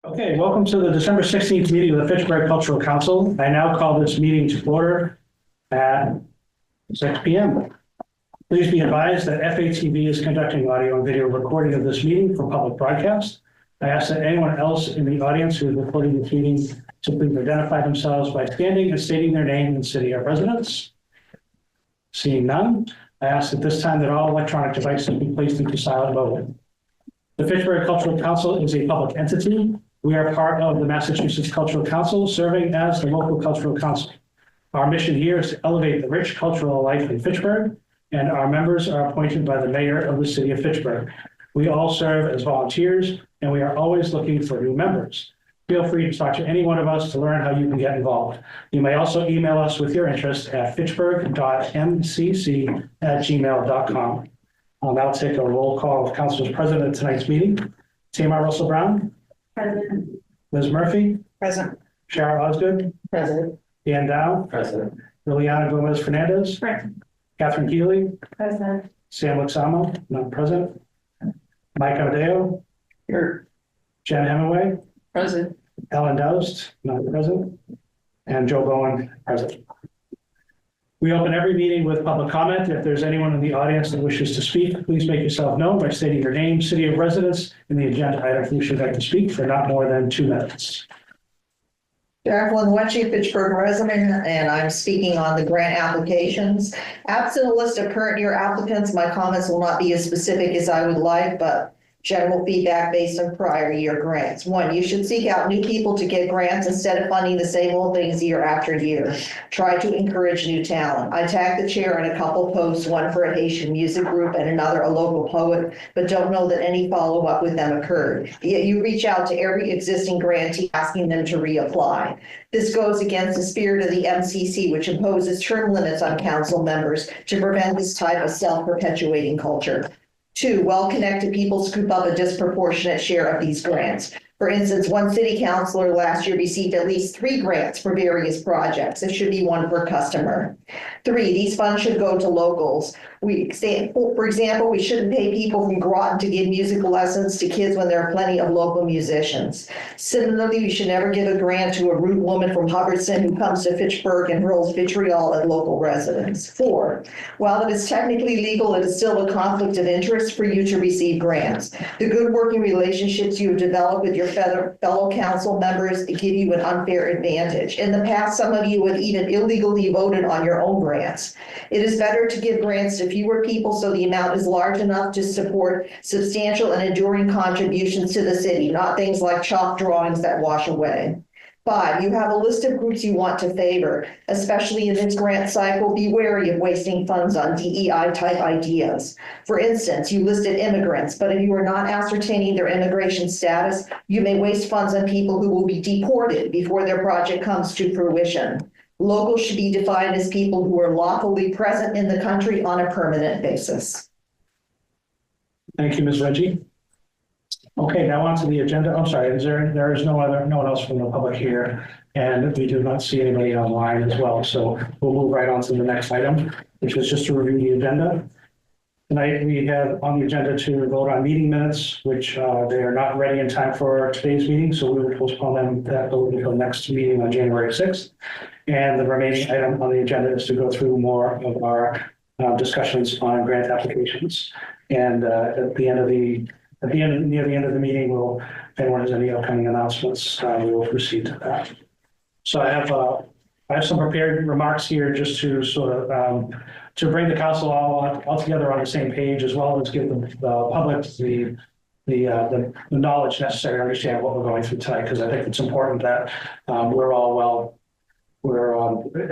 Okay, welcome to the December 16th meeting of the Fitchburg Cultural Council. I now call this meeting to order at 6 p.m. Please be advised that FATV is conducting audio and video recording of this meeting for public broadcast. I ask that anyone else in the audience who is recording this meeting to please identify themselves by standing and stating their name and city of residence. Seeing none, I ask at this time that all electronic devices be placed into silent mode. The Fitchburg Cultural Council is a public entity. We are part of the Massachusetts Cultural Council, serving as the local cultural council. Our mission here is to elevate the rich cultural life in Fitchburg, and our members are appointed by the mayor of the city of Fitchburg. We all serve as volunteers, and we are always looking for new members. Feel free to talk to any one of us to learn how you can get involved. You may also email us with your interest at fitchburg.mcc@gmail.com. I'll now take a roll call of councilors present at tonight's meeting. Tamar Russell Brown. Present. Liz Murphy. Present. Shara Osgood. Present. Dan Dow. Present. Liliana Gomez Fernandez. Present. Catherine Keeley. Present. Sam Luxamo, not present. Mike Amadeo. Here. Jen Hemingway. Present. Ellen Doust, not present. And Joe Bowen, present. We open every meeting with public comment. If there's anyone in the audience that wishes to speak, please make yourself known by stating your name, city of residence, and the agenda item you should like to speak for not more than 2 minutes. Jacqueline Wetchy, Fitchburg resident, and I'm speaking on the grant applications. Absent a list of current year applicants, my comments will not be as specific as I would like, but general feedback based on prior year grants. 1, you should seek out new people to get grants instead of funding the same old things year after year. Try to encourage new talent. I tagged the chair in a couple posts, one for a Haitian music group and another a local poet, but don't know that any follow-up with them occurred. Yet you reach out to every existing grantee asking them to reapply. This goes against the spirit of the MCC, which imposes term limits on council members to prevent this type of self-perpetuating culture. 2, well-connected people scoop up a disproportionate share of these grants. For instance, one city councilor last year received at least 3 grants for various projects. It should be 1 per customer. 3, these funds should go to locals. For example, we shouldn't pay people from Groton to give musical lessons to kids when there are plenty of local musicians. Similarly, we should never give a grant to a rude woman from Hubbardston who comes to Fitchburg and hurls vitriol at local residents. 4, while it is technically legal, it is still a conflict of interest for you to receive grants. The good working relationships you have developed with your fellow council members give you an unfair advantage. In the past, some of you have even illegally voted on your own grants. It is better to give grants to fewer people so the amount is large enough to support substantial and enduring contributions to the city, not things like chalk drawings that wash away. 5, you have a list of groups you want to favor, especially in this grant cycle. Be wary of wasting funds on DEI type ideas. For instance, you listed immigrants, but if you are not ascertaining their immigration status, you may waste funds on people who will be deported before their project comes to fruition. Locals should be defined as people who are lawfully present in the country on a permanent basis. Thank you, Ms. Reggie. Okay, now on to the agenda. I'm sorry, there is no one else from the public here, and we do not see anybody online as well. So we'll move right on to the next item, which is just to review the agenda. Tonight we have on the agenda to vote on meeting minutes, which they are not ready in time for today's meeting, so we will postpone that vote until next meeting on January 6th. And the remaining item on the agenda is to go through more of our discussions on grant applications. And near the end of the meeting, if anyone has any upcoming announcements, we will proceed to that. So I have some prepared remarks here just to sort of to bring the council all together on the same page, as well as give the public the knowledge necessary to understand what we're going through tonight, because I think it's important that we're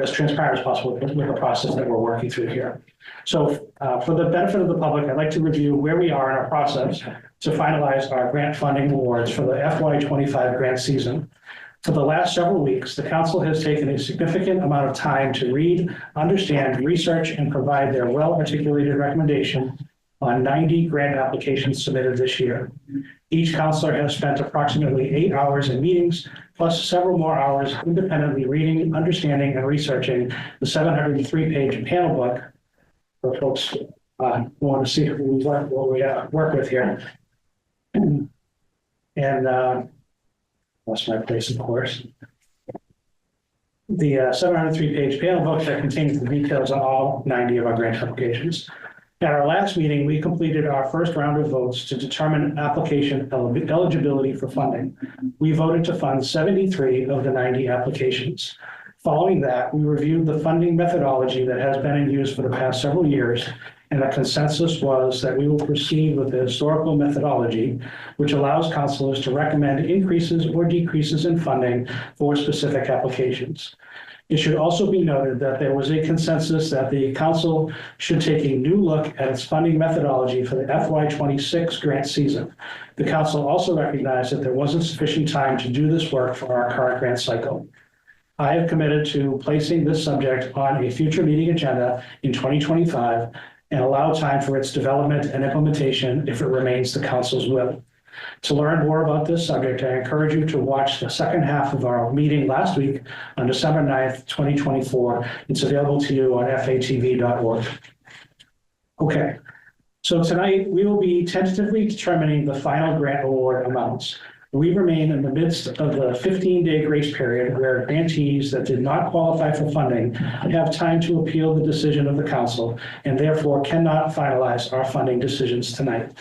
as transparent as possible with the process that we're working through here. So for the benefit of the public, I'd like to review where we are in our process to finalize our grant funding awards for the FY25 grant season. For the last several weeks, the council has taken a significant amount of time to read, understand, research, and provide their well-articulated recommendation on 90 grant applications submitted this year. Each counselor has spent approximately 8 hours in meetings, plus several more hours independently reading, understanding, and researching the 703-page panel book for folks who want to see what we work with here. And Lost my place, of course. The 703-page panel book that contains the details on all 90 of our grant applications. At our last meeting, we completed our first round of votes to determine application eligibility for funding. We voted to fund 73 of the 90 applications. Following that, we reviewed the funding methodology that has been in use for the past several years, and the consensus was that we will proceed with the historical methodology, which allows councilors to recommend increases or decreases in funding for specific applications. It should also be noted that there was a consensus that the council should take a new look at its funding methodology for the FY26 grant season. The council also recognized that there wasn't sufficient time to do this work for our current grant cycle. I have committed to placing this subject on a future meeting agenda in 2025 and allow time for its development and implementation if it remains the council's will. To learn more about this subject, I encourage you to watch the second half of our meeting last week on December 9th, 2024. It's available to you on fatv.org. Okay, so tonight we will be tentatively determining the final grant award amounts. We remain in the midst of the 15-day grace period where grantees that did not qualify for funding have time to appeal the decision of the council and therefore cannot finalize our funding decisions tonight.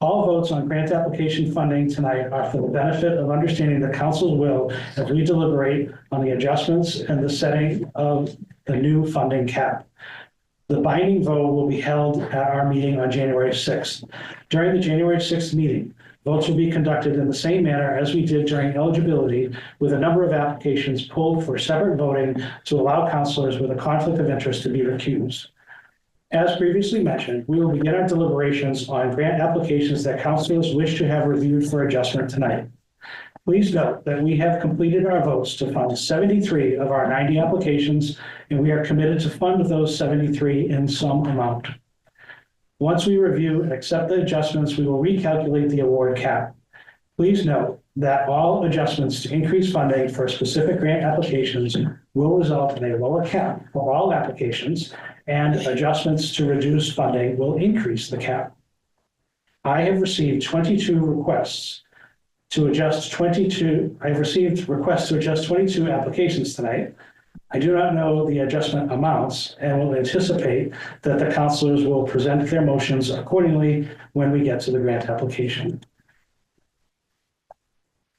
All votes on grant application funding tonight are for the benefit of understanding the council's will as we deliberate on the adjustments and the setting of the new funding cap. The binding vote will be held at our meeting on January 6th. During the January 6th meeting, votes will be conducted in the same manner as we did during eligibility, with a number of applications pulled for separate voting to allow councilors with a conflict of interest to be recused. As previously mentioned, we will begin our deliberations on grant applications that councilors wish to have reviewed for adjustment tonight. Please note that we have completed our votes to fund 73 of our 90 applications, and we are committed to fund those 73 in some amount. Once we review and accept the adjustments, we will recalculate the award cap. Please note that all adjustments to increase funding for specific grant applications will result in a lower cap for all applications, and adjustments to reduce funding will increase the cap. I have received 22 requests to adjust 22. I've received requests to adjust 22 applications tonight. I do not know the adjustment amounts and will anticipate that the councilors will present their motions accordingly when we get to the grant application.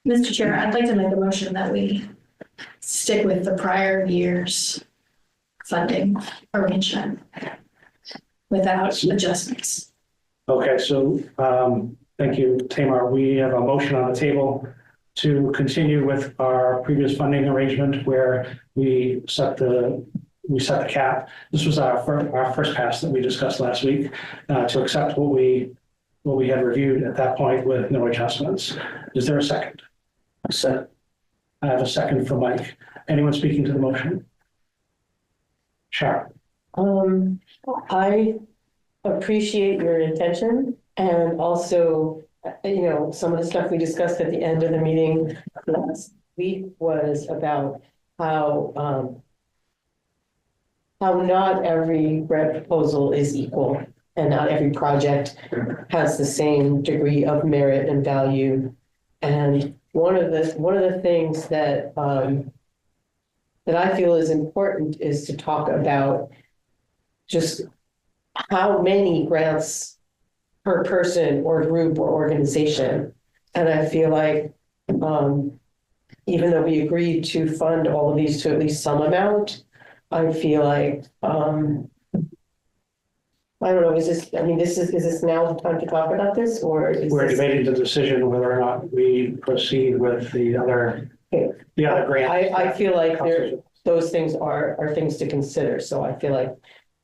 Mr. Chair, I'd like to make a motion that we stick with the prior year's funding arrangement without adjustments. Okay, so thank you, Tamar. We have a motion on the table to continue with our previous funding arrangement where we set the cap. This was our first pass that we discussed last week to accept what we had reviewed at that point with no adjustments. Is there a second? A second. I have a second for Mike. Anyone speaking to the motion? Sure. I appreciate your intention, and also, some of the stuff we discussed at the end of the meeting last week was about how not every grant proposal is equal, and not every project has the same degree of merit and value. And one of the things that I feel is important is to talk about just how many grants per person or group or organization. And I feel like even though we agreed to fund all of these to at least some amount, I feel like I don't know, is this now the time to talk about this, or is We're this... debating the decision whether or not we proceed with the other grant. I feel like those things are things to consider. So I feel like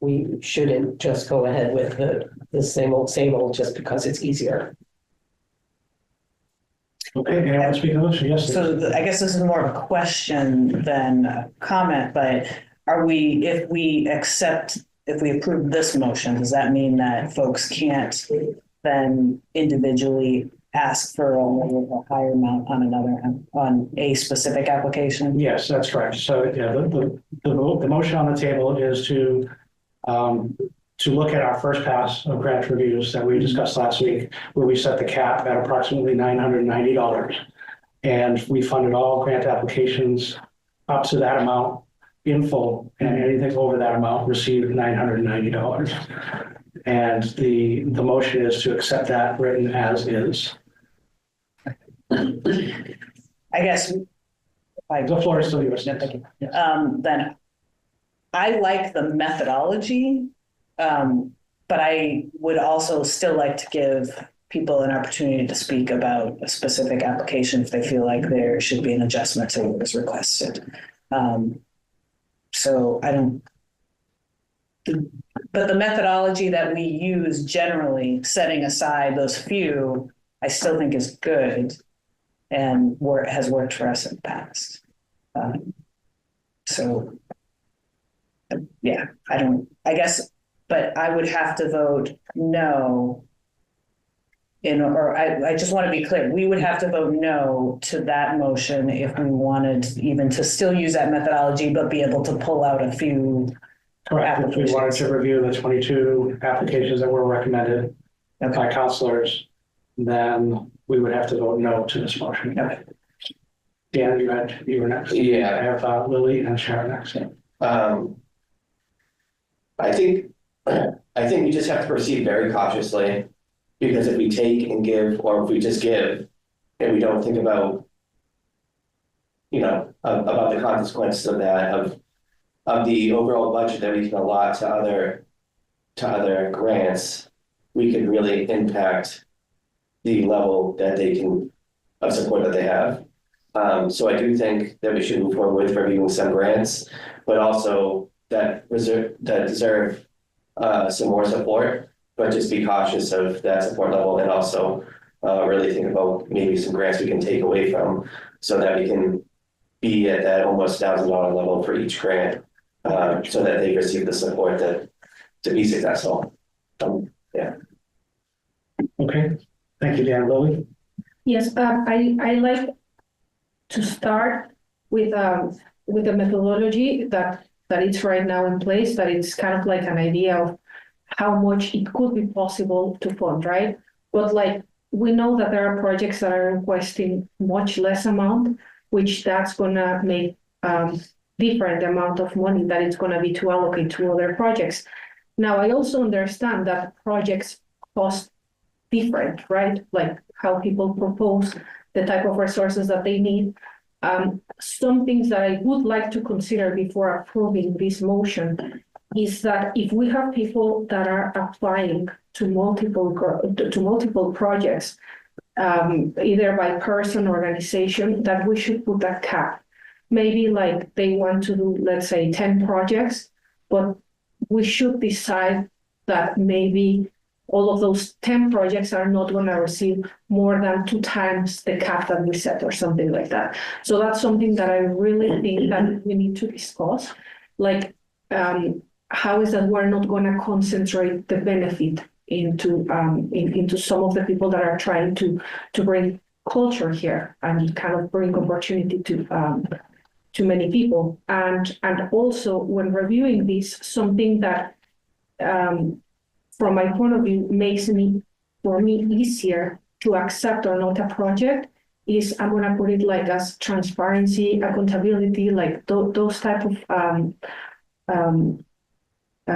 we shouldn't just go ahead with the same old just because it's easier. Okay, anyone speaking to this? Yes. So I guess this is more of a question than a comment, but if we approve this motion, does that mean that folks can't then individually ask for a higher amount on a specific application? Yes, that's correct. So yeah, the motion on the table is to look at our first pass of grant reviews that we discussed last week, where we set the cap at approximately $990. And we funded all grant applications up to that amount in full, and anything over that amount received $990. And the motion is to accept that written as is. I guess. The floor is still yours. Then I like the methodology, but I would also still like to give people an opportunity to speak about a specific application if they feel like there should be an adjustment to what was requested. So I don't, but the methodology that we use generally, setting aside those few, I still think is good and has worked for us in the past. So yeah, I guess, but I would have to vote no. I just want to be clear, we would have to vote no to that motion if we wanted even to still use that methodology, but be able to pull out a few. Correct. If we wanted to review the 22 applications that were recommended by counselors, then we would have to vote no to this motion. Okay. Dan, you were next. Yeah. I have Lily and Sharon next. I think we just have to proceed very cautiously, because if we take and give, or if we just give and we don't think about, about the consequences of that, of the overall budget that we can allot to other grants, we could really impact the level that they can, of support that they have. So I do think that we should move forward with reviewing some grants, but also that deserve some more support, but just be cautious of that support level, and also really think about maybe some grants we can take away from, so that we can be at that almost $1,000 level for each grant, so that they receive the support to be successful. Yeah. Okay, thank you, Dan. Lily? Yes, I like to start with the methodology that it's right now in place, that it's kind of like an idea of how much it could be possible to fund, right? But like, we know that there are projects that are requesting much less amount, which that's gonna make different amount of money that it's gonna be to allocate to other projects. Now, I also understand that projects cost different, right? Like how people propose the type of resources that they need. Some things that I would like to consider before approving this motion is that if we have people that are applying to multiple projects, either by person or organization, that we should put a cap. Maybe like they want to do, let's say, 10 projects, but we should decide that maybe all of those 10 projects are not going to receive more than 2 times the cap that we set, or something like that. So that's something that I really think that we need to discuss. Like, how is that we're not going to concentrate the benefit into some of the people that are trying to bring culture here and kind of bring opportunity to many people. And also when reviewing this, something that from my point of view makes for me easier to accept or not a project is, I'm going to put it like as transparency, accountability, like those type of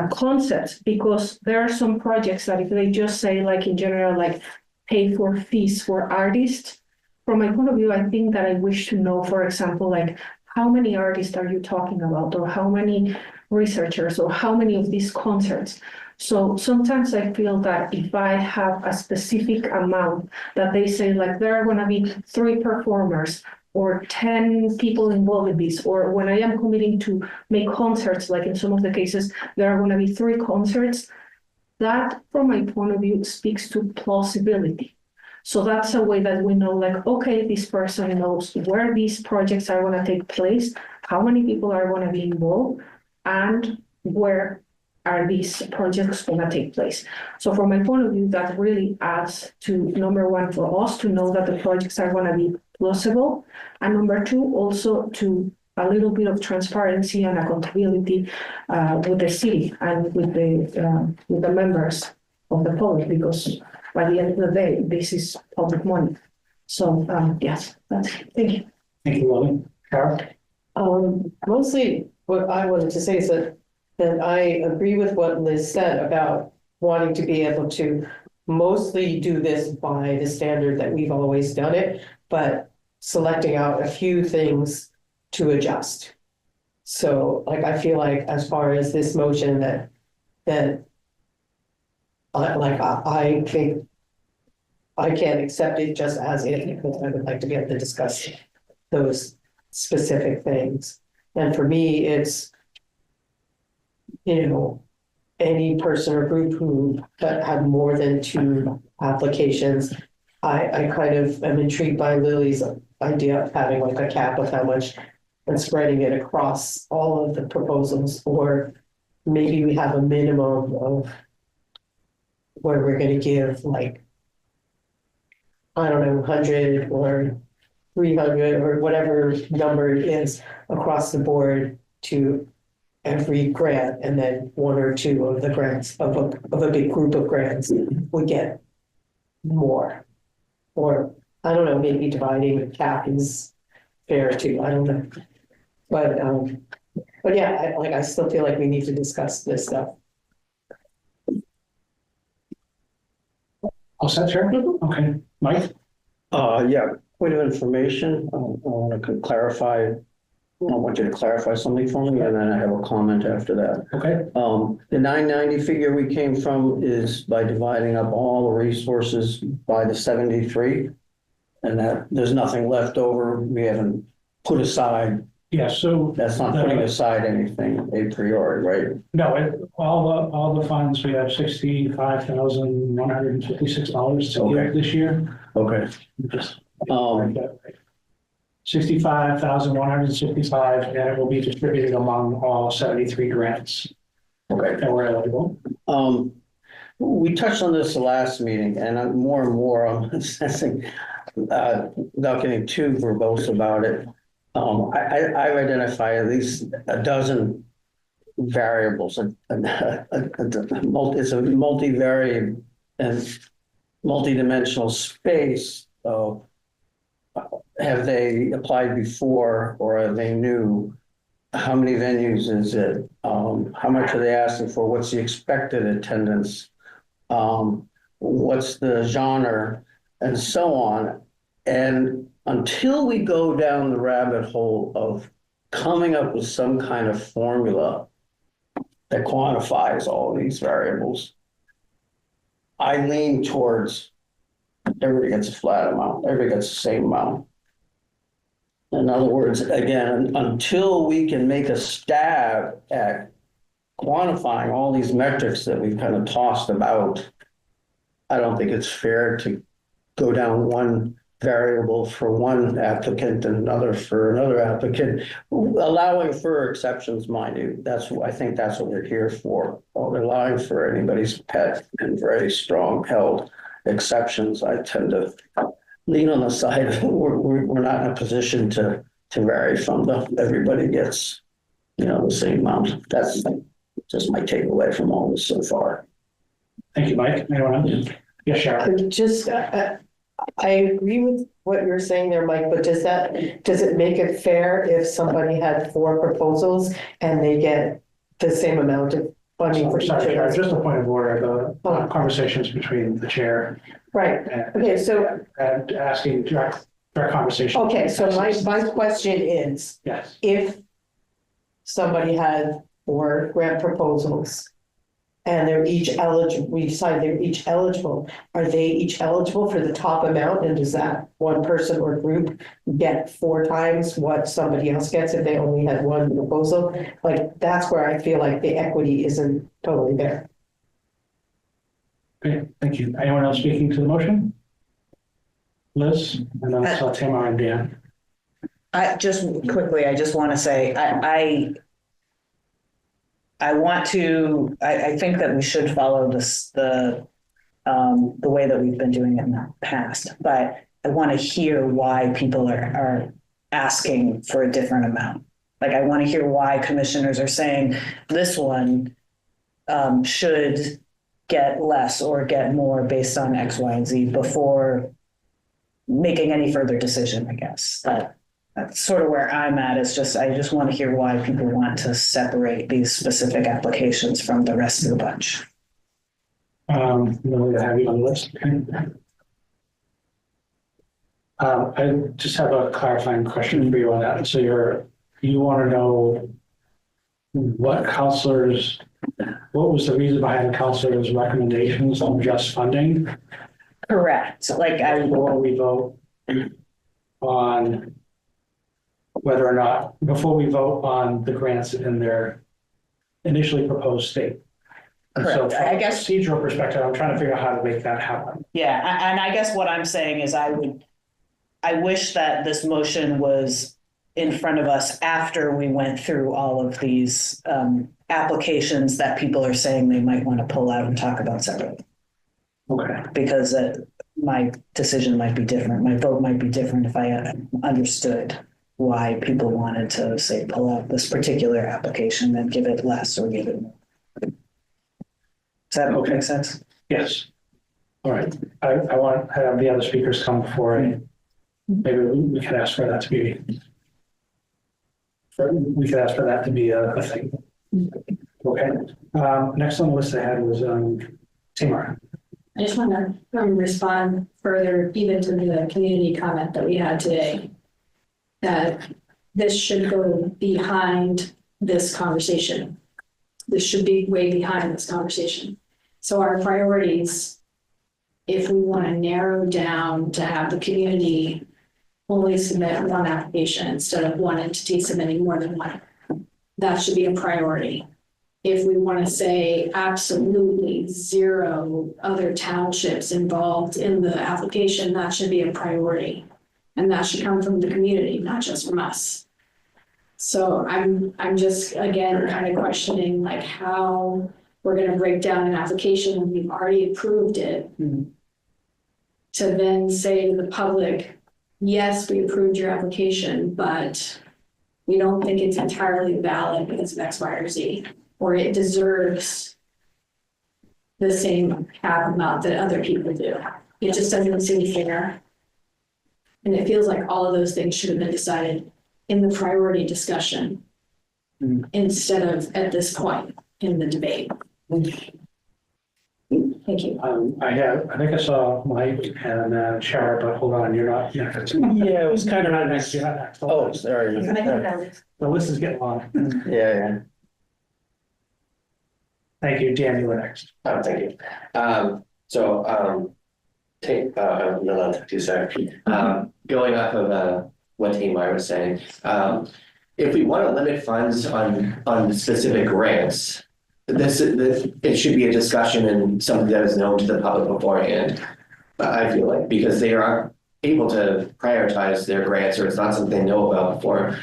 concepts, because there are some projects that if they just say like in general, like pay for fees for artists, from my point of view, I think that I wish to know, for example, like how many artists are you talking about, or how many researchers, or how many of these concerts. So sometimes I feel that if I have a specific amount that they say like there are going to be 3 performers or 10 people involved in this, or when I am committing to make concerts, like in some of the cases, there are going to be 3 concerts, that from my point of view speaks to plausibility. So that's a way that we know like, okay, this person knows where these projects are going to take place, how many people are going to be involved, and where are these projects going to take place. So from my point of view, that really adds to, number one, for us to know that the projects are going to be plausible, and number 2, also to a little bit of transparency and accountability with the city and with the members of the public, because by the end of the day, this is public money. So, yes, thank you. Thank you, Lily. Carol? Mostly what I wanted to say is that I agree with what Liz said about wanting to be able to mostly do this by the standard that we've always done it, but selecting out a few things to adjust. So like, I feel like as far as this motion that I think I can't accept it just as is, because I would like to be able to discuss those specific things. And for me, it's, any person or group who had more than 2 applications. I kind of am intrigued by Lily's idea of having like a cap of how much and spreading it across all of the proposals, or maybe we have a minimum of where we're going to give like, I don't know, 100 or 300 or whatever number it is across the board to every grant, and then 1 or 2 of the grants of a big group of grants would get more. Or I don't know, maybe dividing the cap is fair too. I don't know. But yeah, I still feel like we need to discuss this stuff. All set, Chair? Okay, Mike? Yeah, point of information, I want to clarify, I want you to clarify something for me, and then I have a comment after that. Okay, The 990 figure we came from is by dividing up all the resources by the 73, and that there's nothing left over. We haven't put aside, yeah, so. that's not putting aside anything a priori, right? No, all the funds, we have $65,156 to Okay. give this year. Okay. Just Um, 65,165, and it will be distributed among all 73 grants Okay. that were eligible. We touched on this the last meeting, and more and more I'm sensing, without getting too verbose about it, I've identified at least a dozen variables. It's a multivariate and multidimensional space. So have they applied before, or are they new? How many venues is it? How much are they asking for? What's the expected attendance? What's the genre, and so on. And until we go down the rabbit hole of coming up with some kind of formula that quantifies all of these variables, I lean towards everybody gets a flat amount, everybody gets the same amount. In other words, again, until we can make a stab at quantifying all these metrics that we've kind of tossed about, I don't think it's fair to go down one variable for one applicant and another for another applicant, allowing for exceptions, mind you. I think that's what we're here for. Allowing for anybody's pet and very strong held exceptions. I tend to lean on the side of we're not in a position to vary from everybody gets, the same amount. That's just my takeaway from all this so far. Thank you, Mike. Anyone else? Yes, Sharon? I agree with what you're saying there, Mike, but does it make it fair if somebody had 4 proposals and they get the same amount of funding for each of Sorry, Sharon, those? just a point of order, the conversations between the chair Right, okay, so, and asking direct conversation. okay, so my question is, Yes. if somebody had 4 grant proposals and they're each eligible, we decide they're each eligible, are they each eligible for the top amount? And does that one person or group get 4 times what somebody else gets if they only had 1 proposal? Like, that's where I feel like the equity isn't totally there. Okay, thank you. Anyone else speaking to the motion? Liz, and then I saw Tamara and Dan. I just quickly, I just want to say, I think that we should follow the way that we've been doing it in the past, but I want to hear why people are asking for a different amount. Like, I want to hear why commissioners are saying this one should get less or get more based on X, Y, and Z before making any further decision, I guess. That's sort of where I'm at, is just, I just want to hear why people want to separate these specific applications from the rest of the bunch. Really have you on the list. I just have a clarifying question for you on that. So you want to know what was the reason behind the counselor's recommendations on just funding Correct. Like before we vote on before we vote on the grants in their initially proposed state? And so Correct. from I a guess- procedural perspective, I'm trying to figure out how to make that happen. Yeah, and I guess what I'm saying is I wish that this motion was in front of us after we went through all of these applications that people are saying they might want to pull out and talk about separately. Okay. Because my decision might be different, my vote might be different if I understood why people wanted to, say, pull out this particular application and give it less or give it more. Does that make sense? Yes. All right. I want to have the other speakers come before and maybe we can ask for that to be. We could ask for that to be a thing. Okay. Next on the list I had was Tamar. I just want to respond further even to the community comment that we had today, that this should go behind this conversation. This should be way behind this conversation. So our priorities, if we want to narrow down to have the community only submit one application instead of one entity submitting more than one, that should be a priority. If we want to say absolutely zero other townships involved in the application, that should be a priority. And that should come from the community, not just from us. So I'm just, again, kind of questioning like how we're going to break down an application when we've already approved it. To then say to the public, yes, we approved your application, but we don't think it's entirely valid because of X, Y, or Z, or it deserves the same cap amount that other people do. It just doesn't seem fair. And it feels like all of those things should have been decided in the priority discussion instead of at this point in the debate. Thank you. I think I saw Mike and Shara, but hold on, you're not. Yeah, it was kind You're of not nice. next. You're not next. Oh, sorry. The list is getting long. Yeah. Thank you, Dan. You were next. Thank you. Going off of what Tamar was saying, if we want to limit funds on specific grants, it should be a discussion and something that is known to the public beforehand. I feel like because they are able to prioritize their grants, or it's not something they know about beforehand,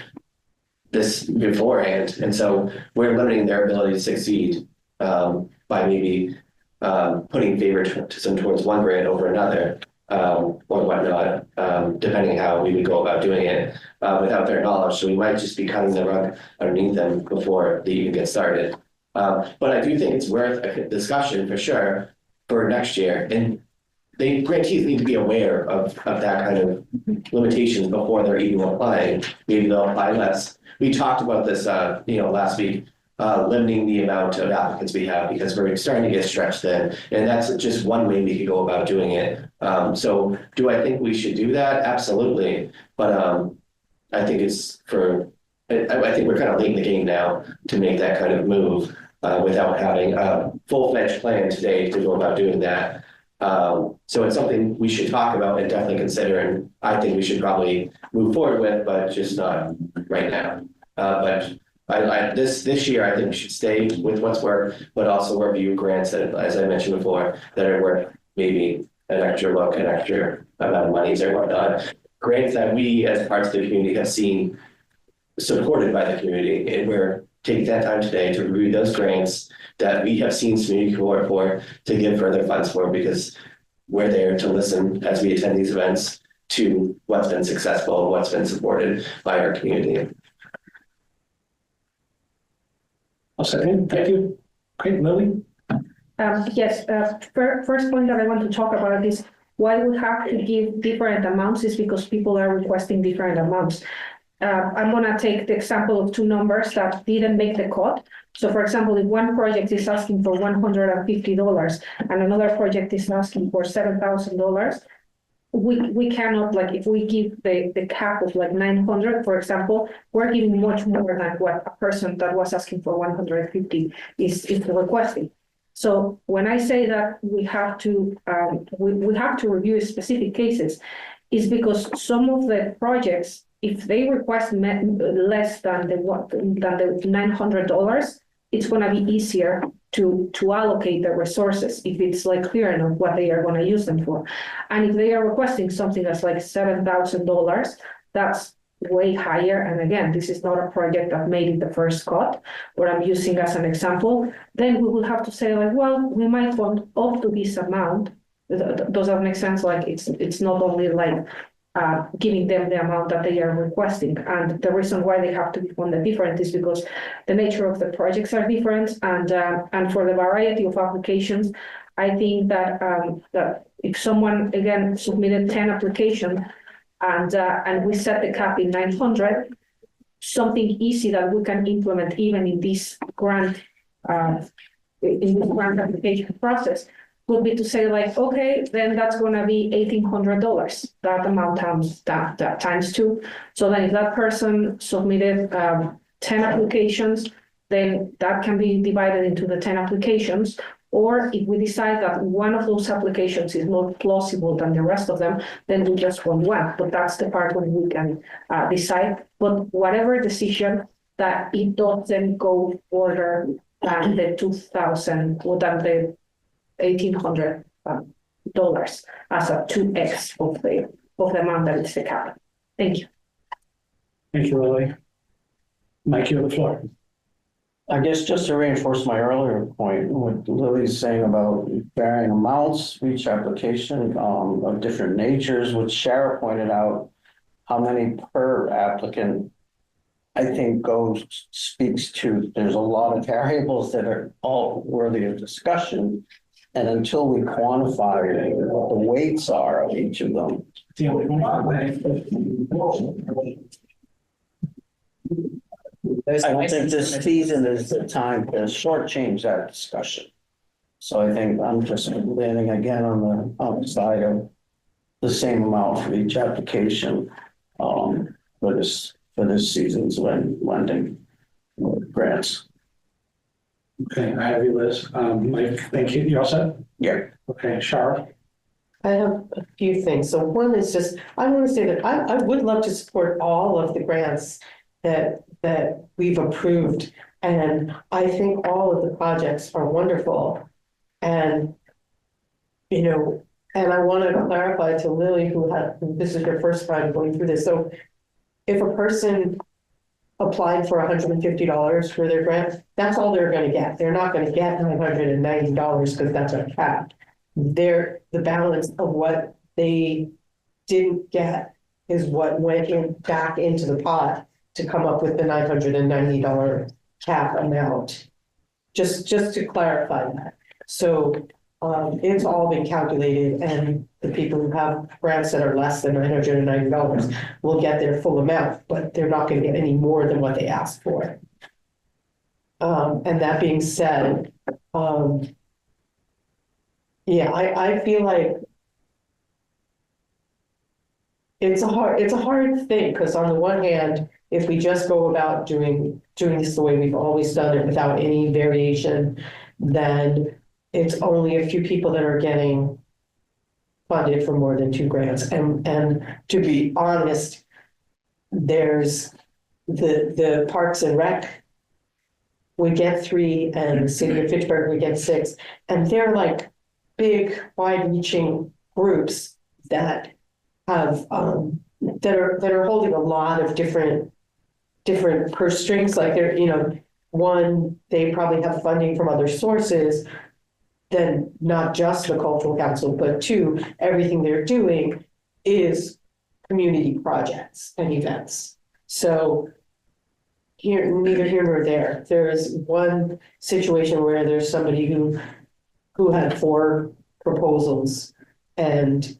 and so we're limiting their ability to succeed by maybe putting favoritism towards one grant over another, or whatnot, depending how we would go about doing it without their knowledge. So we might just be cutting the rug underneath them before they even get started. But I do think it's worth a discussion for sure for next year. And grantees need to be aware of that kind of limitations before they're even applying. Maybe they'll apply less. We talked about this, last week, limiting the amount of applicants we have because we're starting to get stretched thin. And that's just one way we could go about doing it. So do I think we should do that? Absolutely. But I think I think we're kind of late in the game now to make that kind of move without having a full-fledged plan today to go about doing that. So it's something we should talk about and definitely consider, and I think we should probably move forward with, but just not right now. But this year, I think we should stay with what's worked, but also review grants that, as I mentioned before, that are worth maybe an extra look, an extra amount of monies or whatnot. Grants that we as parts of the community have seen supported by the community, and we're taking that time today to review those grants that we have seen community support for to give further funds for, because we're there to listen as we attend these events to what's been successful and what's been supported by our community. I'll second. Thank you. Okay, Lily? Yes, first point that I want to talk about is why we have to give different amounts is because people are requesting different amounts. I'm gonna take the example of two numbers that didn't make the cut. So for example, if one project is asking for $150 and another project is asking for $7,000, we cannot, like, if we give the cap of like 900, for example, we're giving much more than what a person that was asking for 150 is requesting. So when I say that we have to review specific cases, is because some of the projects, if they request less than the $900, it's going to be easier to allocate the resources if it's like clear enough what they are going to use them for. And if they are requesting something that's like $7,000, that's way higher. And again, this is not a project that made it the first cut, but I'm using as an example. Then we will have to say like, well, we might fund up to this amount. Does that make sense? Like it's not only like giving them the amount that they are requesting. And the reason why they have to be funded different is because the nature of the projects are different. And for the variety of applications, I think that that if someone, again, submitted 10 applications and we set the cap in 900, something easy that we can implement even in this grant application process would be to say like, okay, then that's going to be $1,800. That amount times two. So then if that person submitted 10 applications, then that can be divided into the 10 applications. Or if we decide that one of those applications is more plausible than the rest of them, then we just want one. But that's the part when we can decide. But whatever decision that it doesn't go further than the 2,000 or than the $1,800 as a 2x of the amount that is the cap. Thank you. Thank you, Lily. Mike, you have the floor. I guess just to reinforce my earlier point, what Lily's saying about varying amounts for each application of different natures, which Shara pointed out, how many per applicant, I think speaks to, there's a lot of variables that are all worthy of discussion. And until we quantify what the weights are of each of them. I don't think this season is the time to shortchange that discussion. So I think I'm just landing again on the outside of the same amount for each application for this season's lending grants. Okay, I have you, Liz. Mike, thank you. You all set? Yeah. Okay, Shara. I have a few things. So one is just, I want to say that I would love to support all of the grants that we've approved. And I think all of the projects are wonderful. And, you know, and I want to clarify to Lily, this is your first time going through this. So if a person applied for $150 for their grant, that's all they're going to get. They're not going to get $990 because that's our cap. The balance of what they didn't get is what went back into the pot to come up with the $990 cap amount. Just to clarify that. So it's all been calculated, and the people who have grants that are less than $990 will get their full amount, but they're not going to get any more than what they asked for. And that being said, yeah, I feel like it's a hard thing, because on the one hand, if we just go about doing this the way we've always done it without any variation, then it's only a few people that are getting funded for more than 2 grants. And to be honest, there's the Parks and Rec, we get 3, and the City of Fitchburg, we get 6. And they're like big, wide-reaching groups that have that are holding a lot of different purse strings. Like they're, you know, one, they probably have funding from other sources than not just the Cultural Council, but 2, everything they're doing is community projects and events. So neither here nor there. There is one situation where there's somebody who had 4 proposals, and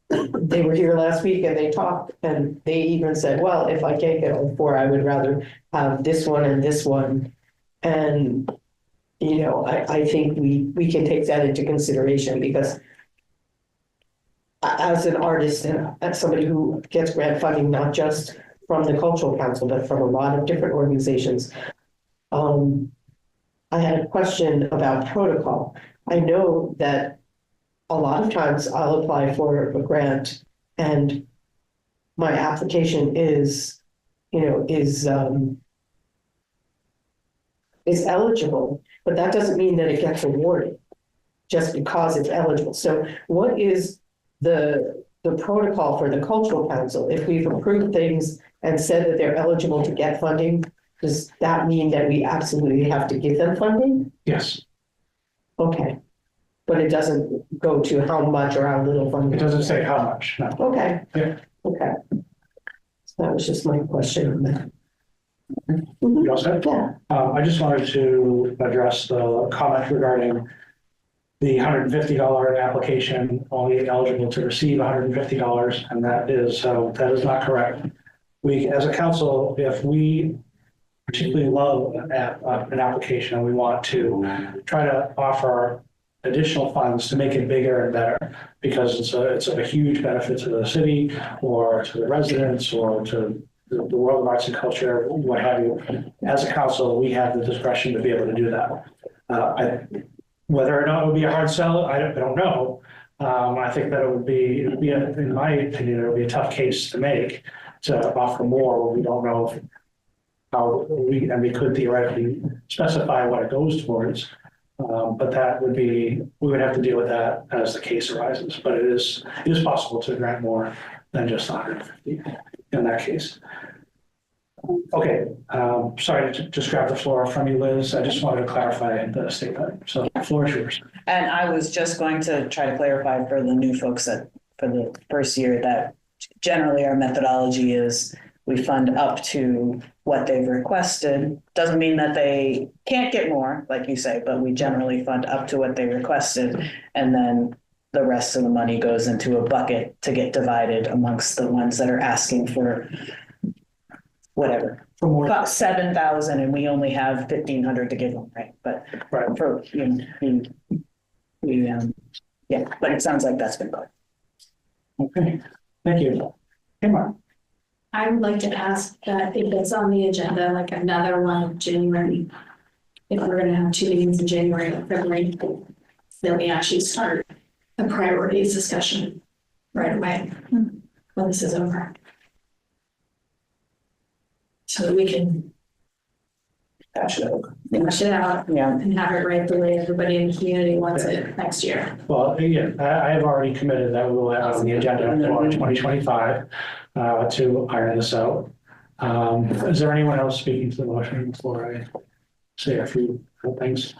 they were here last week and they talked, and they even said, well, if I can't get all four, I would rather have this one and this one. And, you know, I think we can take that into consideration, because as an artist and as somebody who gets grant funding, not just from the Cultural Council, but from a lot of different organizations, I had a question about protocol. I know that a lot of times I'll apply for a grant and my application is, you know, is eligible, but that doesn't mean that it gets awarded just because it's eligible. So what is the protocol for the Cultural Council? If we've approved things and said that they're eligible to get funding, does that mean that we absolutely have to give them funding? Yes, Okay. But it doesn't go to how much or how little it funding? doesn't say how much, no. Okay. Yeah. Okay. So that was just my question on that. You all set? Yeah. I just wanted to address the comment regarding the $150 application, only eligible to receive $150, and that is not correct. We, as a council, if we particularly love an application and we want to try to offer additional funds to make it bigger and better, because it's a huge benefit to the city or to the residents or to the world of arts and culture, what have you. As a council, we have the discretion to be able to do that. Whether or not it would be a hard sell, I don't know. I think that it would be, in my opinion, it would be a tough case to make, to offer more when we don't know how we could theoretically specify what it goes towards. But that would be, we would have to deal with that as the case arises. But it is possible to grant more than just 150 in that case. Okay, sorry to just grab the floor from you, Liz. I just wanted to clarify the statement. So the floor is yours. And I was just going to try to clarify for the new folks that for the first year that generally our methodology is we fund up to what they've requested. Doesn't mean that they can't get more, like you say, but we generally fund up to what they requested. And then the rest of the money goes into a bucket to get divided amongst the ones that are asking for whatever. For more, About 7,000 and we only have 1,500 to give them, right? But right. for, you know, yeah, but it sounds like that's been good. Okay, thank you. Hey, Mark. I would like to ask that if it's on the agenda, like another one in January, if we're gonna have 2 meetings in January or February, then we actually start the priorities discussion right away when this is over. So that we can hash it out Yeah. and have it right the way everybody in the community wants it next year. Well, again, I have already committed that we will have on the agenda for 2025 to iron this out. Is there anyone else speaking to the motion before I say a few things?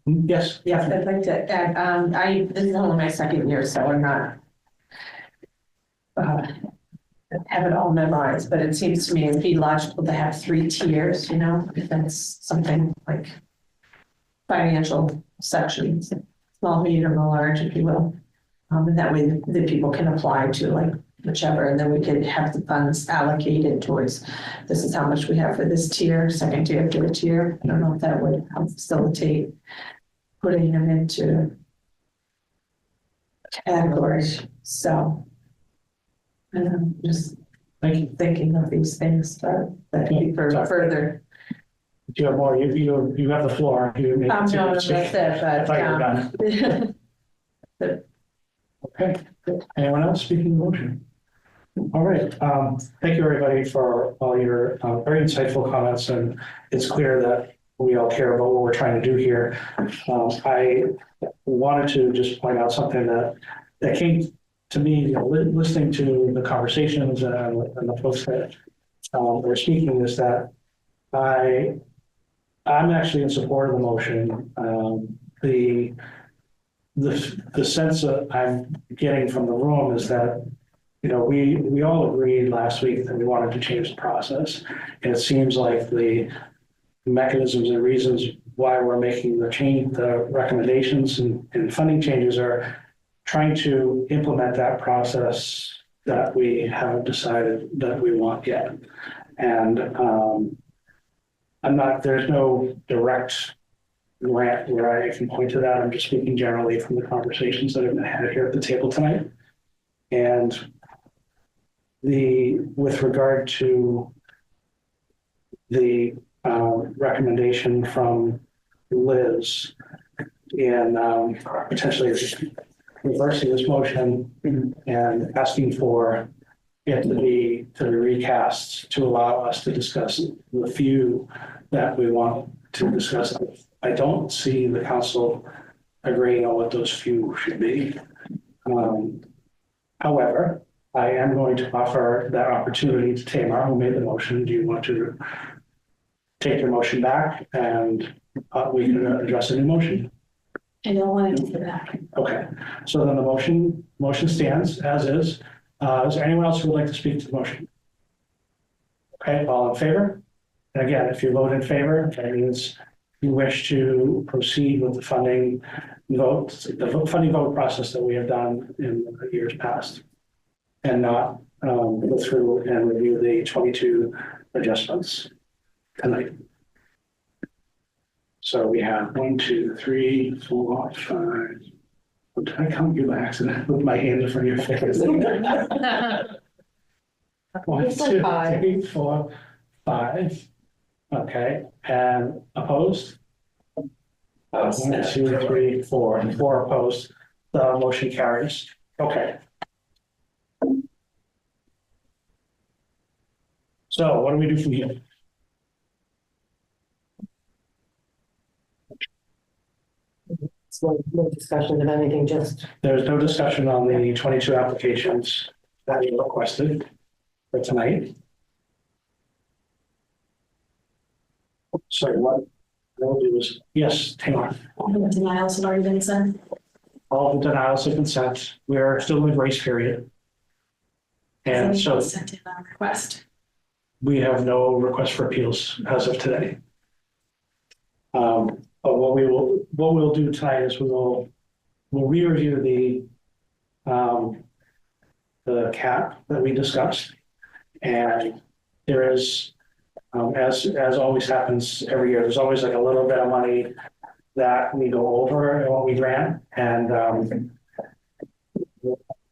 Yes. Yes, I'd like to add, this is only my second year, so I'm not have it all memorized, but it seems to me it'd be logical to have 3 tiers, you know, if that's something like financial sections, small, medium, or large, if you will. And that way the people can apply to like whichever, and then we could have the funds allocated towards, this is how much we have for this tier, second tier, third tier. I don't know if that would help facilitate putting them into categories. So I'm just Thank you. thinking of these things, but that could be for further. Do you have more? You have the floor. You may No, continue to that's speak. it, I thought you were done. Okay. Anyone else speaking the motion? All right. Thank you, everybody, for all your very insightful comments. And it's clear that we all care about what we're trying to do here. I wanted to just point out something that came to me, you know, listening to the conversations and the folks that were speaking, is that I'm actually in support of the motion. The sense that I'm getting from the room is that, you know, we all agreed last week that we wanted to change the process. And it seems like the mechanisms and reasons why we're making the recommendations and funding changes are trying to implement that process that we haven't decided that we want yet. And there's no direct grant where I can point to that. I'm just speaking generally from the conversations that have been had here at the table tonight. And with regard to the recommendation from Liz in potentially reversing this motion and asking for it to be recast to allow us to discuss the few that we want to discuss. I don't see the council agreeing on what those few should be. However, I am going to offer that opportunity to Tamar, who made the motion. Do you want to take your motion back and we can address a new motion? I don't want to do that. Okay, so then the motion stands as is. Is there anyone else who would like to speak to the motion? Okay, all in favor? And again, if you vote in favor, that means you wish to proceed with the funding vote process that we have done in years past, and not go through and review the 22 adjustments tonight. So we have 1, 2, 3, 4, 5. Did I count you by accident with my hand in front of your face? 1, 2, 3, 4, 5. Okay, and opposed? 1, 2, 3, 4, and 4 opposed. The motion carries. Okay. So what do we do from here? No discussion of anything, just. There's no discussion on the 22 applications that you requested for tonight. So what we'll do is, yes, Tamar. All the denials have already been sent. All the denials of consent. We're still in the grace period. And so Sent in a request. we have no request for appeals as of today. But what we'll do tonight is we'll re-review the cap that we discussed. And there is, as always happens every year, there's always like a little bit of money that we go over and what we grant. And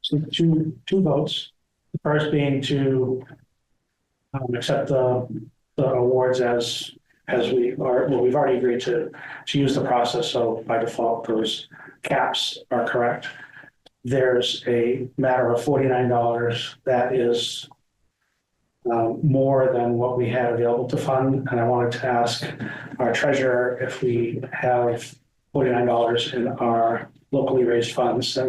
so two votes. The first being to accept the awards as we are. Well, we've already agreed to use the process, so by default those caps are correct. There's a matter of $49 that is more than what we had available to fund, and I wanted to ask our treasurer if we have $49 in our locally raised funds that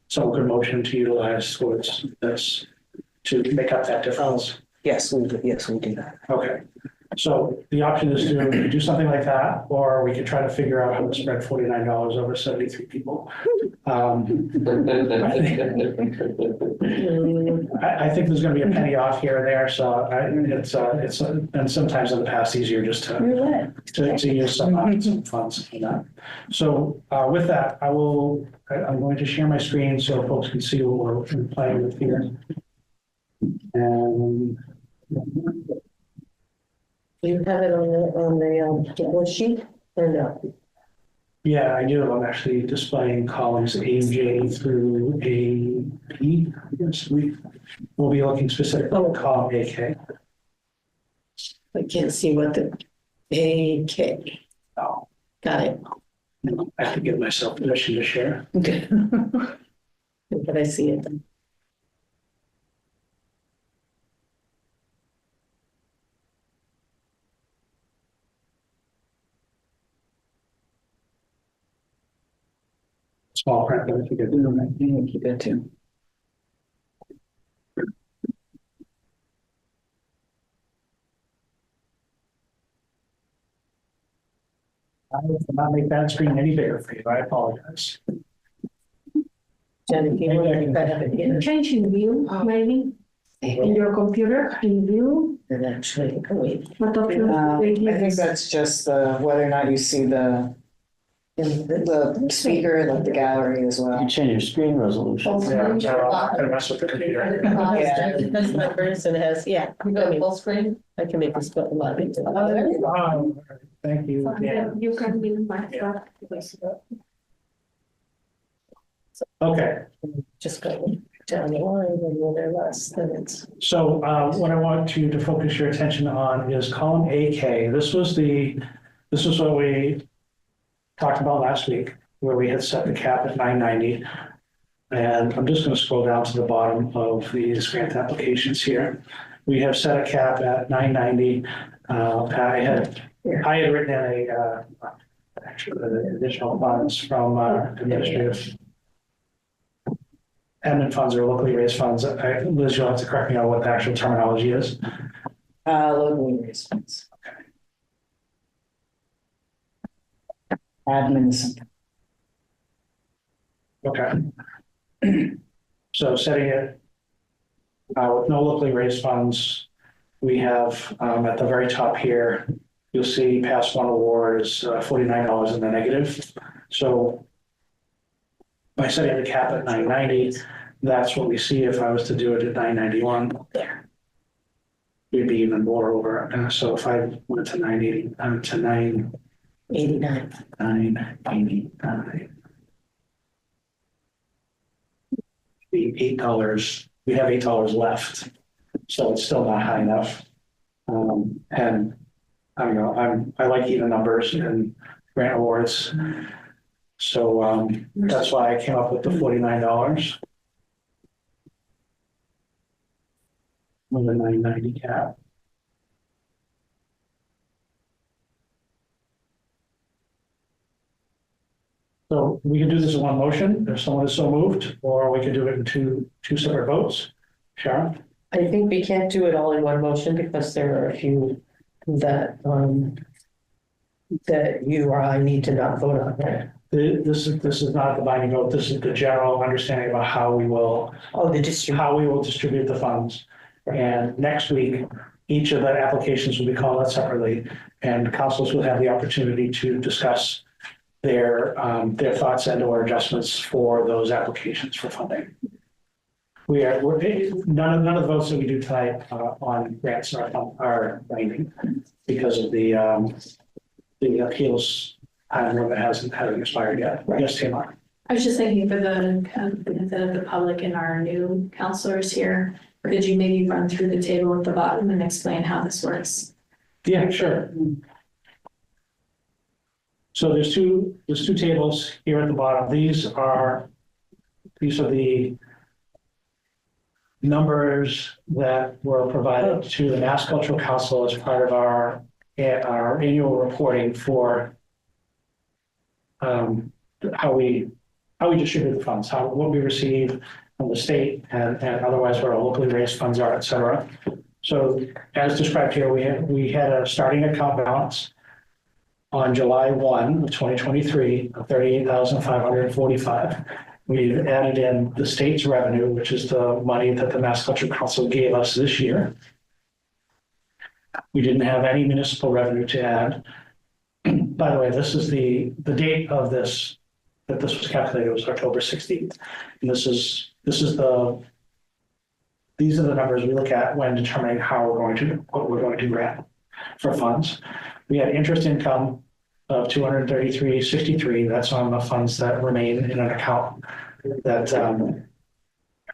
someone could motion to utilize towards this to make up that difference. Yes, we do that. Okay, so the option is to do something like that, or we could try to figure out how to spread $49 over 73 people. I think there's going to be a penny off here or there, so it's and sometimes in the past easier just to use some funds for that. So with that, I'm going to share my screen so folks can see what we're playing with here. And You have it on the sheet or no? yeah, I do. I'm actually displaying columns AJ through AP. Yes, we'll be looking specifically at column AK. I can't see what the AK. Oh, Got it. I have to give myself permission to share. Okay. But I see it. Small print, but I think I did. You keep it too. I will not make that screen any bigger for you. I apologize. Jen, if you want to have it here, Change in view, maybe, in your computer, in view, then actually, wait. what options do they I give think us? that's just whether or not you see the The speaker, like the gallery as You well. can change your screen resolution. Yeah, no, I'm gonna mess with the computer. Yeah, that's my person has, yeah. You go full screen? I can make this go a lot. Thank you. Yeah. You can be my stuff. Okay, Just go down the line and they're less, then it's. so what I want you to focus your attention on is column AK. This was what we talked about last week, where we had set the cap at 990. And I'm just going to scroll down to the bottom of these grant applications here. We have set a cap at 990. I had written in actually additional funds from administrative admin funds or locally raised funds. Liz, you'll have to correct me on what the actual terminology is. Locally raised funds. Admin is something. Okay. So setting it with no locally raised funds, we have at the very top here, you'll see past one award is $49 in the negative. So by setting the cap at 990, that's what we see. If I was to do it at 991, we'd be even more over. So if I went to 980, to 89. 989. The $8, we have $8 left, so it's still not high enough. And I don't know, I like even numbers and grant awards. So that's why I came up with the $49. With a 990 cap. So we can do this in one motion, if someone is so moved, or we could do it in two separate votes. Sharon? I think we can't do it all in one motion because there are a few that that you or I need to not vote on there. This is not the binding vote. This is the general understanding about how we will distribute the funds. And next week, each of the applications will be called out separately, and councils will have the opportunity to discuss their thoughts and or adjustments for those applications for funding. We're none of the votes that we do tonight on grants are binding because of the appeals time limit hasn't expired yet. Yes, Tamar. I was just thinking for the benefit of the public and our new counselors here, could you maybe run through the table at the bottom and explain how this works? Yeah, sure. So there's two tables here at the bottom. These are the numbers that were provided to the Mass Cultural Council as part of our annual reporting for how we distribute the funds, what we receive from the state and otherwise where our locally raised funds are, et cetera. So as described here, we had a starting account balance on July 1 of 2023 of $38,545. We've added in the state's revenue, which is the money that the Mass Cultural Council gave us this year. We didn't have any municipal revenue to add. By the way, this is the date of this, that this was calculated was October 16th. And these are the numbers we look at when determining what we're going to grant for funds. We had interest income of $233.63. That's on the funds that remain in an account that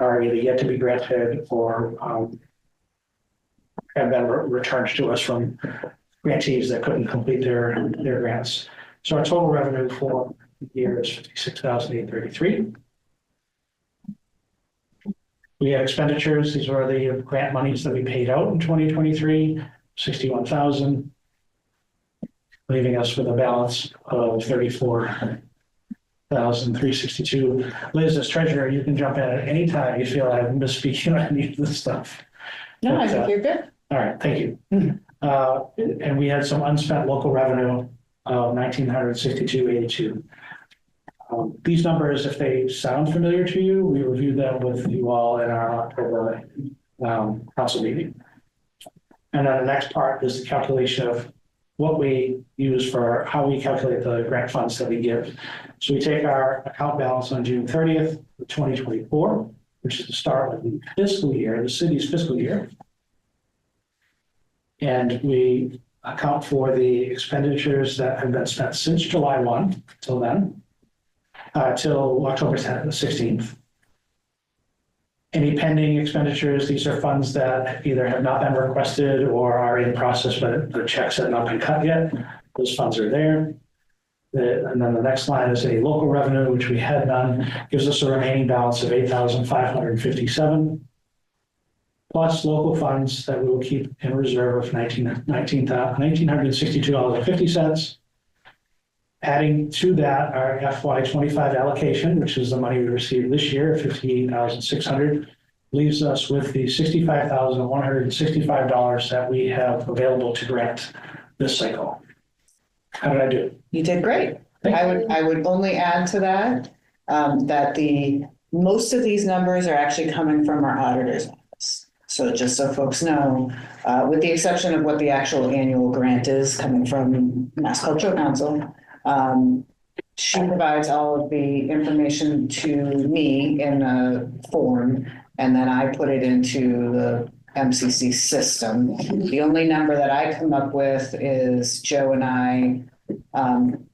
are either yet to be granted or have been returned to us from grantees that couldn't complete their grants. So our total revenue for the year is $56,833. We have expenditures. These are the grant monies that we paid out in 2023, $61,000, leaving us with a balance of $34,362. Liz, as treasurer, you can jump in at any time you feel I'm misspeaking on any of this stuff. No, I think you're good. All right, thank you. And we had some unspent local revenue of $1,962.82. These numbers, if they sound familiar to you, we reviewed them with you all in our October council meeting. And then the next part is the calculation of what we use for how we calculate the grant funds that we give. So we take our account balance on June 30th, 2024, which is the start of the fiscal year, the city's fiscal year. And we account for the expenditures that have been spent since July 1 till then, till October 10th, 16th. Any pending expenditures, these are funds that either have not been requested or are in process, but the checks have not been cut yet. Those funds are there. And then the next line is any local revenue, which we had none, gives us a remaining balance of $8,557, plus local funds that we will keep in reserve of $1,962.50. Adding to that, our FY25 allocation, which is the money we received this year, $58,600, leaves us with the $65,165 that we have available to grant this cycle. How did I do? You did great. Thank I would only add to that, that most of these numbers are actually coming from our auditor's office. So just so folks know, with the exception of what the actual annual grant is coming from Mass Cultural Council, she provides all of the information to me in a form, and then I put it into the MCC system. The only number that I come up with is Joe and I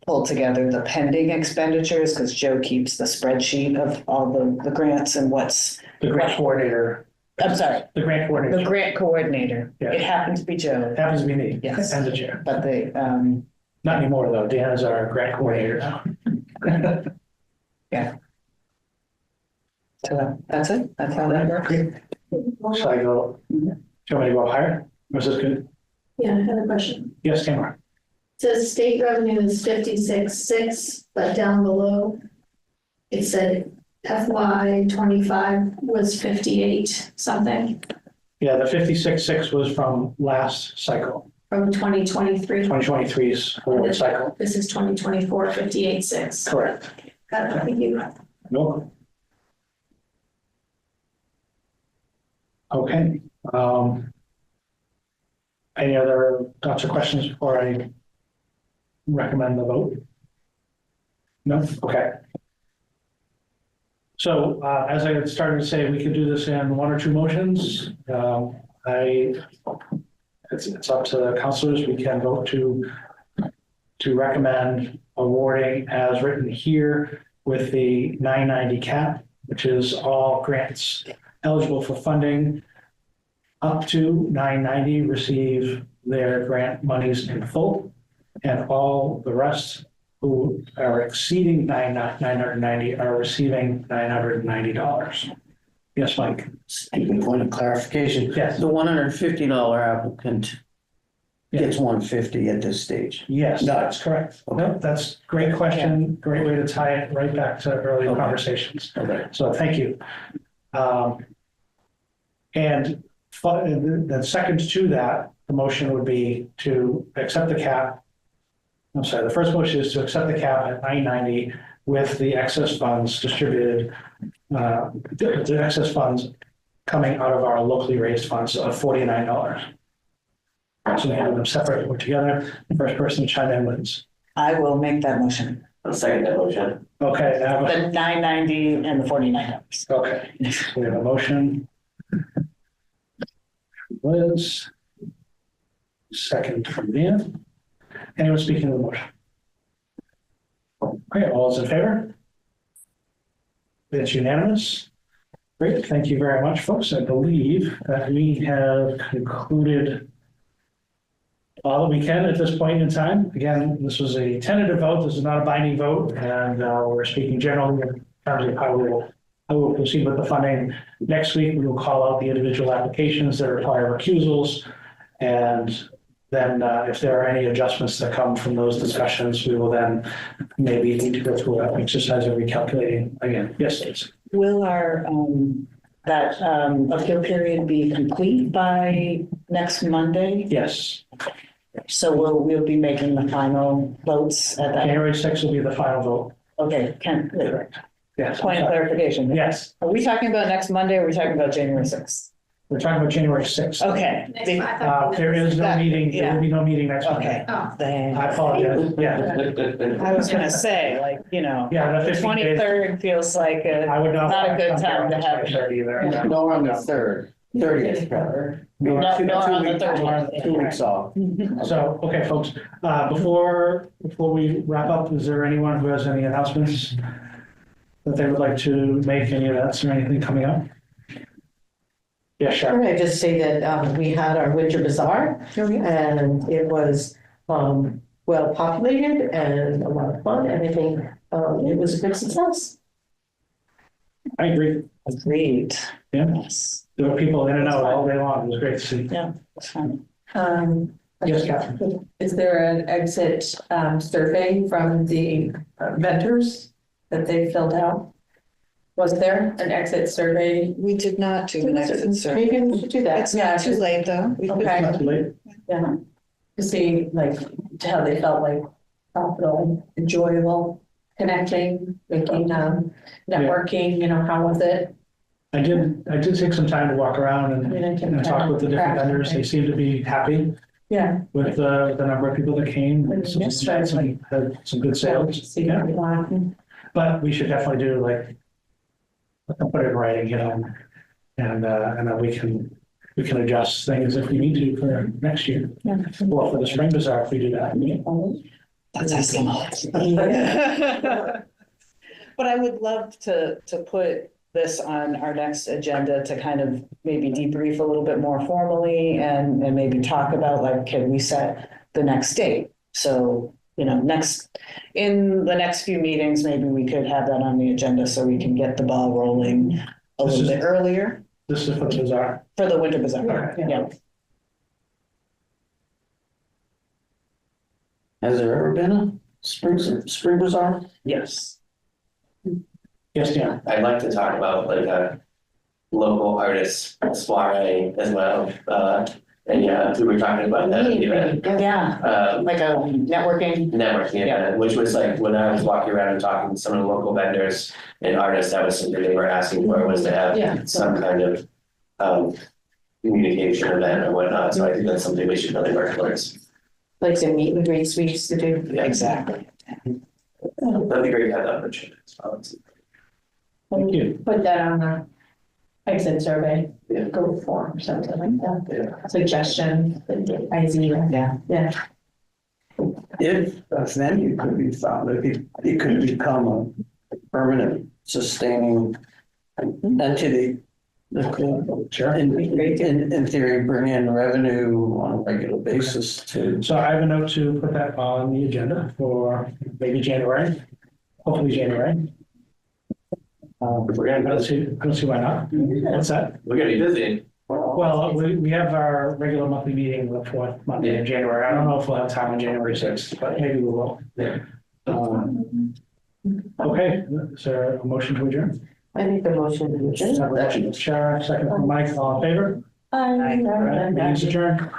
pulled together the pending expenditures, because Joe keeps the spreadsheet of all the grants and what's. The grant coordinator. I'm sorry, The grant coordinator. the grant coordinator. Yeah. It happened to be Joe, It happens to be me. Yes. And the chair. but Not anymore, though. Dan is our grant coordinator now. so that's it. That's how that works. Great. Shall I go? Do you want me to go up higher? Or is this good? Yeah, I have a question. Yes, Tamara. Says state revenue is 56.6, but down below, it said FY25 was 58 something Yeah, the 56.6 was from last cycle, from 2023. 2023's forward cycle. This is 2024, 58.6. Correct. Got it, thank you. No. Okay. Any other thoughts or questions before I recommend the vote? No? Okay. So as I had started to say, we could do this in one or two motions. It's up to the councilors. We can vote to recommend awarding as written here with the 990 cap, which is all grants eligible for funding up to 990 receive their grant monies in full, and all the rest who are exceeding 990 are receiving $990. Yes, Mike? Even point of clarification. Yes. The $150 applicant gets 150 at this stage. Yes, No. that's correct. Okay. No, that's a great question. Great way to tie it right back to earlier Okay. conversations. Okay. So thank you. And the second to that, the motion would be to accept the cap. I'm sorry, the first motion is to accept the cap at 990 with the excess funds distributed, the excess funds coming out of our locally raised funds of $49. So we have them separate or together. The first person to chime in wins. I will make that motion. I'll second that motion. Okay, now, The 990 and the $49. okay, we have a motion. Liz. Second from Dan. Anyone speaking to the motion? Okay, all those in favor? It's unanimous. Great, thank you very much, folks. I believe that we have concluded all that we can at this point in time. Again, this was a tentative vote. This is not a binding vote, and we're speaking generally in terms of how we will proceed with the funding. Next week, we will call out the individual applications that require recusals, and then if there are any adjustments that come from those discussions, we will then maybe need to go through an exercise of recalculating again. Yes, please. Will our, that appeal period be complete by next Monday? Yes, So we'll be making the final votes at that. January 6th will be the final vote. Okay, Correct. Yes. I'm point of sorry. clarification. Yes, Are we talking about next Monday or are we talking about January 6th? We're talking about January 6th. Okay. I thought There is no That- meeting, there yeah. will be no meeting next Monday. Okay. Oh. Then, I apologize, yeah. I was gonna say, like, you know, Yeah, the the 15 days. 23rd feels like I a, would not. Not a good time to have- Either. No, on the third, 30th. No, no, on the 30th. 2 weeks off. So, okay, folks, before we wrap up, is there anyone who has any announcements that they would like to make, any events or anything coming up? Yeah, sure. Can I just say that we had our winter bazaar and it was well populated and a lot of fun and I think it was a good success. I agree. Agreed. Yeah, Yes. there were people in and out all day long. It was great to see. Yeah, it's fun. Yes, Catherine. Is there an exit survey from the vendors that they filled out? Was there an exit survey? We did not do an exit survey. Maybe we should do that. It's not too late, though. We could- Okay. Not too late. Yeah, to see like how they felt like profitable, enjoyable, connecting, making, networking, you know, how was it? I did take some time to walk around I and mean, I can. and talk with the different vendors. They seem to be happy Yeah. with the number of people that came. Yes, Had some good sales. See Yeah. everyone. But we should definitely do like, put it in writing, you know, and then we can adjust things if we need to for next year. Well, for the spring bazaar, if we do that. That's excellent. But I would love to put this on our next agenda to kind of maybe debrief a little bit more formally and maybe talk about like, can we set the next date? So, you know, in the next few meetings, maybe we could have that on the agenda so we can get the ball rolling a little bit earlier This is for the bazaar. for the winter bazaar. Okay. Yeah. Has there ever been a spring bazaar? Yes. Yes, Dan. I'd like to talk about like a local artist soiree as well. And yeah, we were talking about that at the event. Yeah, like a networking. Networking, yeah, which was like, when I was walking around and talking to some of the local vendors and artists, that was something they were asking for, was to Yeah. have some kind of communication event or whatnot, so I think that's something we should really work towards. Like some meet and greets we used to do. Yeah, Exactly. That'd be great to have that opportunity as well. Thank you. Put that on the exit survey, Yeah. go form, something like that. Yeah. Suggestion, idea. Yeah. Yeah. If a venue could be found, it could become a permanent sustaining entity. That could, Sure. in theory, bring in revenue on a regular basis to. So I have a note to put that on the agenda for maybe January, hopefully January. I don't see why not. What's that? We're gonna be busy. Well, we have our regular monthly meeting the fourth Monday in January. I don't know if we'll have time on January 6th, but maybe we will. Yeah. Okay, is there a motion to adjourn? I think the motion to adjourn. Motion, Sharon, second from Mike, all in favor? Bye. All right, meeting's adjourned.